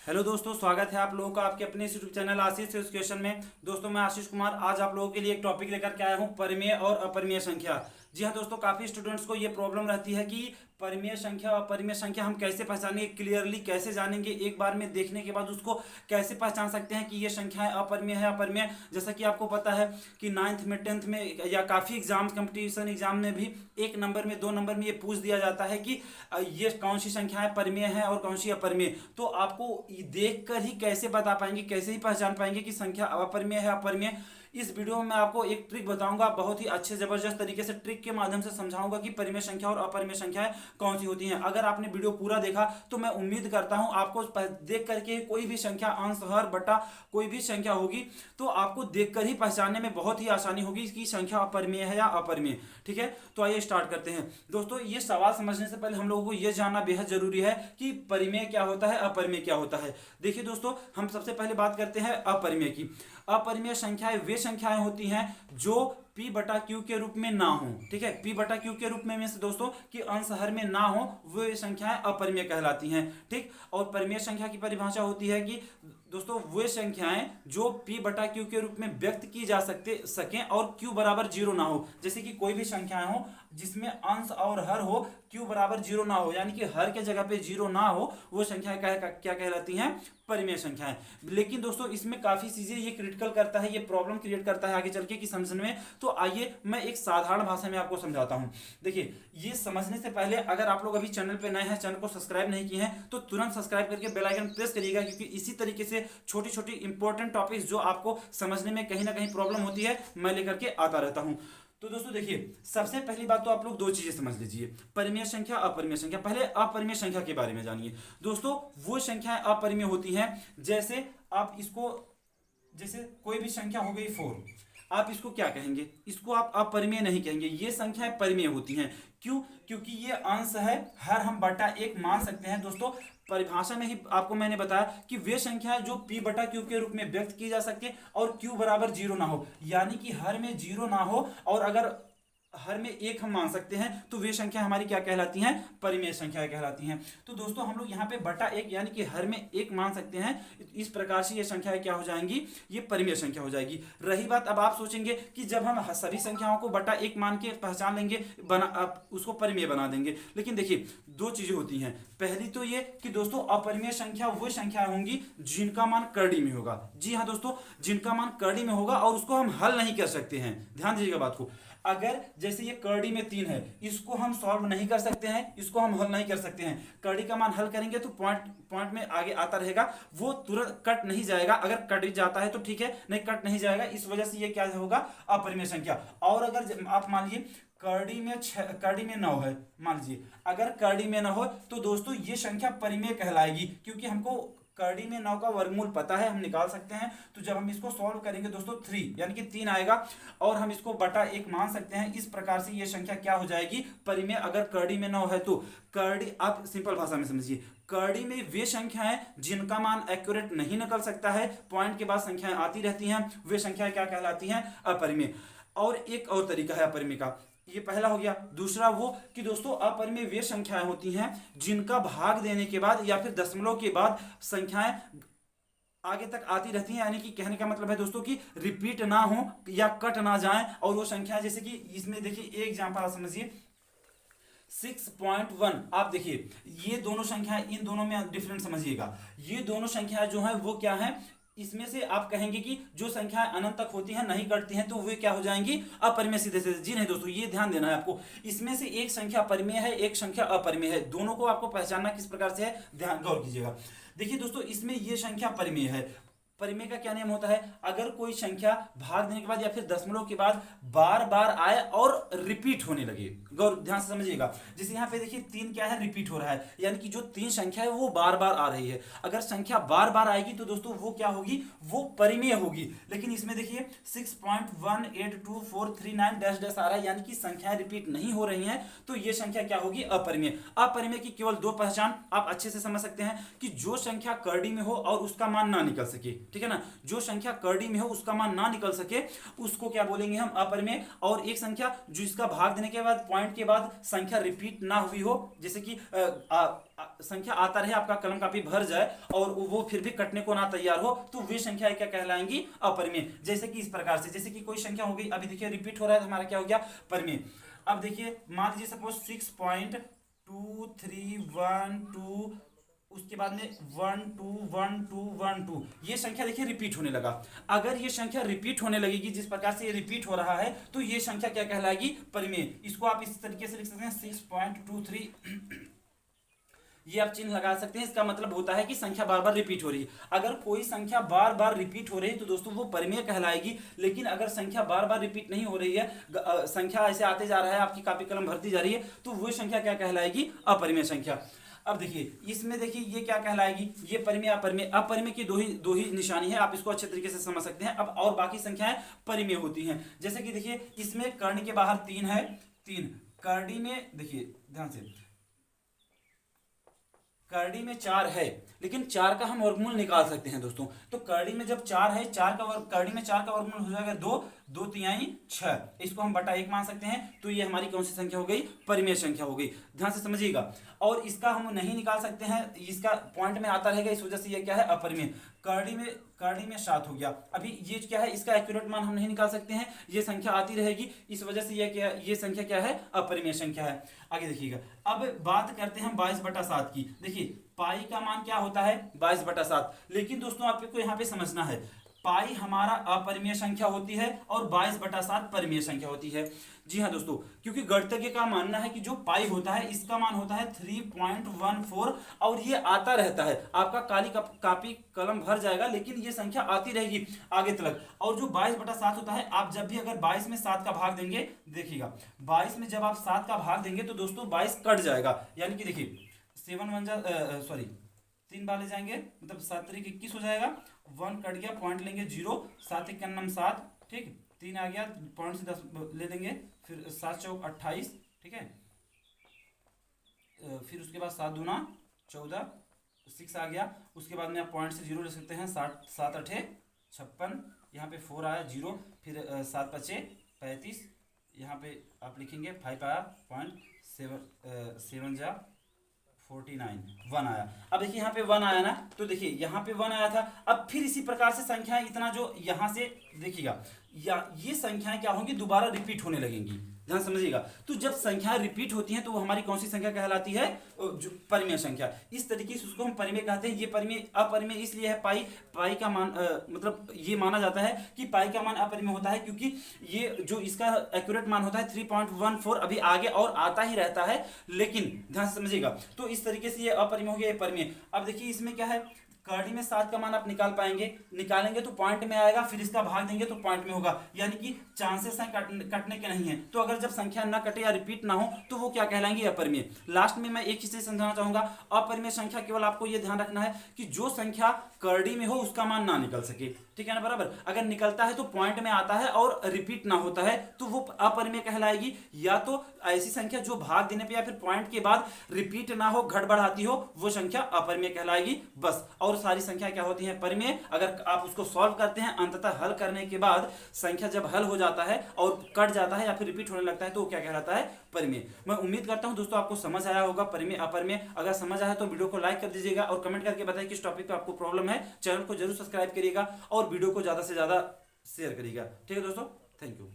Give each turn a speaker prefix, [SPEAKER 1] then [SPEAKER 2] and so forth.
[SPEAKER 1] Hello दोस्तों, स्वागत है आप लोगों का आपके अपने यूट्यूब चैनल आशीष एजुकेशन में। दोस्तों मैं आशीष कुमार आज आप लोगों के लिए एक टॉपिक लेकर के आया हूं, परिमेय और अपरिमेय संख्या। जी हाँ दोस्तों, काफ़ी स्टूडेंट्स को ये प्रॉब्लम रहती है कि परिमेय संख्या और अपरिमेय संख्या हम कैसे पहचानेंगे, क्लियरली कैसे जानेंगे, एक बार में देखने के बाद उसको कैसे पहचान सकते हैं कि ये संख्याएं अपरिमेय है अपरिमेय। जैसा कि आपको पता है कि 9th में 10th में या काफ़ी एग्जाम कंपटीशन एग्जाम में भी 1 नंबर में 2 नंबर में ये पूछ दिया जाता है कि ये कौन सी संख्याएं परिमेय है और कौन सी अपरिमेय। तो आपको देख कर ही कैसे बता पाएंगे, कैसे ही पहचान पाएंगे कि संख्या अपरिमेय है अपरिमेय। इस वीडियो में मैं आपको एक ट्रिक बताऊंगा, बहुत ही अच्छे जबरदस्त तरीके से ट्रिक के माध्यम से समझाऊंगा कि परिमेय संख्या और अपरिमेय संख्याएं कौन सी होती हैं। अगर आपने वीडियो पूरा देखा तो मैं उम्मीद करता हूं आपको देख करके कोई भी संख्या अंश हर बटा कोई भी संख्या होगी तो आपको देखकर ही पहचानने में बहुत ही आसानी होगी कि संख्या अपरिमेय है या अपरिमेय। ठीक है, तो आइए स्टार्ट करते हैं। दोस्तों ये सवाल समझने से पहले हम लोगों को यह जानना बेहद जरूरी है कि परिमेय क्या होता है, अपरिमेय क्या होता है। देखिए दोस्तों, हम सबसे पहले बात करते हैं अपरिमेय की। अपरिमेय संख्याएं वे संख्याएं होती हैं जो p बटा क्यू के रूप में ना हो। ठीक है, p बटा क्यू के रूप में से दोस्तों कि अंश हर में ना हो, वो संख्याएं अपरिमेय कहलाती हैं। ठीक, और परिमेय संख्या की परिभाषा होती है कि दोस्तों वे संख्याएं जो p बटा क्यू के रूप में व्यक्त की जा सकें और q बराबर 0 ना हो। जैसे कि कोई भी संख्याएं हो जिसमें अंश और हर हो, q बराबर 0 ना हो, यानी कि हर के जगह पे 0 ना हो, वो संख्याएं क्या कहलाती हैं, परिमेय संख्याएं। लेकिन दोस्तों इसमें काफी चीजें ये क्रिटिकल करता है, ये प्रॉब्लम क्रिएट करता है आगे चल के कि समझने में। तो आइए मैं एक साधारण भाषा में आपको समझाता हूं। देखिए, ये समझने से पहले अगर आप लोग अभी चैनल पे नए हैं, चैनल को सब्सक्राइब नहीं किए हैं, तो तुरंत सब्सक्राइब करके बेल आइकन प्रेस करिएगा, क्योंकि इसी तरीके से छोटी छोटी इंपॉर्टेंट टॉपिक्स जो आपको समझने में कहीं ना कहीं प्रॉब्लम होती है, मैं लेकर के आता रहता हूं। तो दोस्तों देखिए, सबसे पहली बात तो आप लोग दो चीजें समझ लीजिए, परिमेय संख्या अपरिमेय संख्या। पहले अपरिमेय संख्या के बारे में जानिए। दोस्तों वो संख्याएं अपरिमेय होती हैं जैसे आप इसको, जैसे कोई भी संख्या हो गई 4, आप इसको क्या कहेंगे, इसको आप अपरिमेय नहीं कहेंगे, ये संख्याएं परिमेय होती हैं। क्यों? क्योंकि ये अंश है, हर हम बटा 1 मान सकते हैं। दोस्तों परिभाषा में ही आपको मैंने बताया कि वे संख्याएं जो p बटा q के रूप में व्यक्त की जा सकती और q बराबर 0 ना हो, यानी कि हर में 0 ना हो और अगर हर में 1 हम मान सकते हैं, तो वे संख्या हमारी क्या कहलाती हैं, परिमेय संख्या कहलाती हैं। तो दोस्तों हम लोग यहाँ पे बटा 1 यानी कि हर में 1 मान सकते हैं, इस प्रकार से ये संख्याएं क्या हो जाएंगी, ये परिमेय संख्या हो जाएगी। रही बात, अब आप सोचेंगे कि जब हम सभी संख्याओं को बटा 1 मान के पहचान लेंगे, उसको परिमेय बना देंगे। लेकिन देखिए दो चीजें होती हैं। पहली तो ये कि दोस्तों अपरिमेय संख्या वो संख्याएं होंगी जिनका मान करड़ी में होगा। जी हाँ दोस्तों, जिनका मान करड़ी में होगा और उसको हम हल नहीं कर सकते हैं। ध्यान दीजिएगा बात को। अगर जैसे ये करड़ी में 3 है, इसको हम सॉल्व नहीं कर सकते हैं, इसको हम हल नहीं कर सकते हैं। करड़ी का मान हल करेंगे तो पॉइंट में आगे आता रहेगा, वो तुरंत कट नहीं जाएगा। अगर कट जाता है तो ठीक है, नहीं कट नहीं जाएगा, इस वजह से ये क्या होगा, अपरिमेय संख्या। और अगर आप मान लीजिए करड़ी में 9 है, मान लीजिए अगर करड़ी में 9 हो तो दोस्तों ये संख्या परिमेय कहलाएगी, क्योंकि हमको करड़ी में 9 का वर्गमूल पता है, हम निकाल सकते हैं। तो जब हम इसको सॉल्व करेंगे दोस्तों 3 यानी कि 3 आएगा और हम इसको बटा 1 मान सकते हैं। इस प्रकार से ये संख्या क्या हो जाएगी, परिमेय। अगर करड़ी में 9 है तो करड़ी, आप सिंपल भाषा में समझिए, करड़ी में वे संख्याएं जिनका मान एक्यूरेट नहीं निकल सकता है, पॉइंट के बाद संख्याएं आती रहती हैं, वे संख्याएं क्या कहलाती हैं, अपरिमेय। और एक और तरीका है अपरिमेय का, ये पहला हो गया। दूसरा वो कि दोस्तों अपरिमेय वे संख्याएं होती हैं जिनका भाग देने के बाद या फिर दशमलव के बाद संख्याएं आगे तक आती रहती हैं, यानी कि कहने का मतलब है दोस्तों कि रिपीट ना हो या कट ना जाएं। और वो संख्या, जैसे कि इसमें देखिए एक एग्जांपल आप समझिए 6.1। आप देखिए ये दोनों संख्याएं, इन दोनों में डिफरेंस समझिएगा। ये दोनों संख्याएं जो है वो क्या है, इसमें से आप कहेंगे कि जो संख्याएं अनंत तक होती हैं, नहीं कटती हैं, तो वे क्या हो जाएंगी, अपरिमेय सीधे सीधे। जी नहीं दोस्तों, ये ध्यान देना है आपको, इसमें से एक संख्या परिमेय है, एक संख्या अपरिमेय है। दोनों को आपको पहचानना किस प्रकार से है, ध्यान गौर कीजिएगा। देखिए दोस्तों, इसमें ये संख्या परिमेय है। परिमेय का क्या नियम होता है, अगर कोई संख्या भाग देने के बाद या फिर दशमलव के बाद बार बार आए और रिपीट होने लगे। गौर ध्यान से समझिएगा। जैसे यहाँ पे देखिए 3 क्या है, रिपीट हो रहा है, यानी कि जो 3 संख्या है वो बार बार आ रही है। अगर संख्या बार बार आएगी तो दोस्तों वो क्या होगी, वो परिमेय होगी। लेकिन इसमें देखिए 6.18243 डैश डैश आ रहा है, यानी कि संख्याएं रिपीट नहीं हो रही हैं, तो ये संख्या क्या होगी, अपरिमेय। अपरिमेय की केवल 2 पहचान आप अच्छे से समझ सकते हैं कि जो संख्या करड़ी में हो और उसका मान ना निकल सके। ठीक है ना, जो संख्या करड़ी में हो उसका मान ना निकल सके उसको क्या बोलेंगे हम, अपरिमेय। और एक संख्या जो इसका भाग देने के बाद पॉइंट के बाद संख्या रिपीट ना हुई हो, जैसे कि संख्या आता रहे, आपका कलम कापी भर जाए और वो फिर भी कटने को ना तैयार हो, तो वे संख्या क्या कहलाएंगी? अपरिमेय। जैसे कि इस प्रकार से, जैसे कि कोई संख्या हो गई, अभी देखिए रिपीट हो रहा है तो हमारा क्या हो गया? परिमेय। अब देखिए मान लीजिए सपोज 6.2312, उसके बाद में 121212, ये संख्या देखिए रिपीट होने लगा। अगर ये संख्या रिपीट होने लगेगी, जिस प्रकार से ये रिपीट हो रहा है, तो ये संख्या क्या कहलाएगी? परिमेय। इसको आप इस तरीके से लिख सकते हैं 6.23, ये आप चिन्ह लगा सकते हैं। इसका मतलब होता है कि संख्या बार बार रिपीट हो रही है। अगर कोई संख्या बार बार रिपीट हो रही है तो दोस्तों वो परिमेय कहलाएगी। लेकिन अगर संख्या बार बार रिपीट नहीं हो रही है, संख्या ऐसे आते जा रहा है, आपकी कॉपी कलम भरती जा रही है, तो वो संख्या क्या कहलाएगी? अपरिमेय संख्या। अब देखिए इसमें देखिए ये क्या कहलाएगी? ये परिमेय अपरिमेय। अपरिमेय की दो ही निशानी है, आप इसको अच्छे तरीके से समझ सकते हैं। अब और बाकी संख्याएं परिमेय होती हैं। जैसे कि देखिए इसमें कर्ण के बाहर 3 है, 3 करड़ी में, देखिए ध्यान से, करड़ी में 4 है, लेकिन 4 का हम वर्गमूल निकाल सकते हैं दोस्तों। तो करड़ी में जब 4 है, करड़ी में 4 का वर्गमूल हो जाएगा 2, 2 तिहाई 6, इसको हम बटा 1 मान सकते हैं। तो ये हमारी कौन सी संख्या हो गई? परिमेय संख्या हो गई। ध्यान से समझिएगा। और इसका हम नहीं निकाल सकते हैं, इसका पॉइंट में आता रहेगा, इस वजह से ये क्या है? अपरिमेय। करड़ी में 7 हो गया। अभी ये क्या है? इसका एक्यूरेट मान हम नहीं निकाल सकते हैं, ये संख्या आती रहेगी, इस वजह से ये संख्या क्या है? अपरिमेय संख्या है। आगे देखिएगा। अब बात करते हैं हम 22/7 की। देखिए पाई का मान क्या होता है? 22/7। लेकिन दोस्तों आपको यहाँ पे समझना है, पाई हमारा अपरिमेय संख्या होती है और 22/7 परिमेय संख्या होती है। जी हाँ दोस्तों, क्योंकि गणितज्ञ का मानना है कि जो पाई होता है इसका मान होता है 3.14 और ये आता रहता है। आपका कापी कलम भर जाएगा, लेकिन ये संख्या आती रहेगी आगे तक। और जो 22/7 होता है, आप जब भी अगर 22 में 7 का भाग देंगे, देखिएगा 22 में जब आप 7 का भाग देंगे तो दोस्तों 22 कट जाएगा। यानी कि देखिए 3 बार ले जाएंगे, मतलब 7 3 21 हो जाएगा, 1 कट गया, पॉइंट लेंगे 0, 7 1 7, ठीक, 3 आ गया, पॉइंट से 10 ले लेंगे, फिर 7 चौक 28, ठीक है, फिर उसके बाद 7 दूना 14, 6 आ गया। उसके बाद में आप पॉइंट से 0 ले सकते हैं, 7 8 56, यहाँ पे 4 आया 0, फिर 7 5 35, यहाँ पे आप लिखेंगे 5 आया, पॉइंट 7 जा 49, 1 आया। अब देखिए यहाँ पे 1 आया ना, तो देखिए यहाँ पे 1 आया था। अब फिर इसी प्रकार से संख्याएं इतना जो यहाँ से देखिएगा, या ये संख्याएं क्या होंगी? दोबारा रिपीट होने लगेंगी। ध्यान समझिएगा। तो जब संख्याएं रिपीट होती हैं तो वो हमारी कौन सी संख्या कहलाती है? जो परिमेय संख्या। इस तरीके से उसको हम परिमेय कहते हैं। ये परिमेय अपरिमेय इसलिए है, पाई का मान मतलब ये माना जाता है कि पाई का मान अपरिमेय होता है, क्योंकि ये जो इसका एक्यूरेट मान होता है 3.14, अभी आगे और आता ही रहता है, लेकिन ध्यान से समझिएगा। तो इस तरीके से ये अपरिमेय हो गया, ये परिमेय। अब देखिए इसमें क्या है? करड़ी में 7 का मान आप निकालेंगे तो पॉइंट में आएगा, फिर इसका भाग देंगे तो पॉइंट में होगा, यानी कि चांसेस हैं कटने के नहीं है। तो अगर जब संख्या ना कटे या रिपीट ना हो तो वो क्या कहलाएंगे? अपरिमेय। लास्ट में मैं एक चीज से समझाना चाहूंगा, अपरिमेय संख्या केवल आपको ये ध्यान रखना है कि जो संख्या करड़ी में हो उसका मान ना निकल सके, ठीक है ना, बराबर। अगर निकलता है तो पॉइंट में आता है और रिपीट ना होता है तो वो अपरिमेय कहलाएगी। या तो ऐसी संख्या जो भाग देने पे या फिर पॉइंट के बाद रिपीट ना हो, गड़बड़ आती हो, वो संख्या अपरिमेय कहलाएगी, बस। और सारी संख्या क्या होती है? परिमेय। अगर आप उसको सॉल्व करते हैं, अंततः हल करने के बाद संख्या जब हल हो जाता है और कट जाता है या फिर रिपीट होने लगता है तो वो क्या कहलाता है? परिमेय। मैं उम्मीद करता हूं दोस्तों आपको समझ आया होगा परिमेय अपरिमेय। अगर समझ आया तो वीडियो को लाइक कर दीजिएगा और कमेंट करके बताइए किस टॉपिक पे आपको प्रॉब्लम है। चैनल को जरूर सब्सक्राइब करिएगा और वीडियो को ज्यादा से ज्यादा शेयर करिएगा। ठीक है दोस्तों, थैंक यू।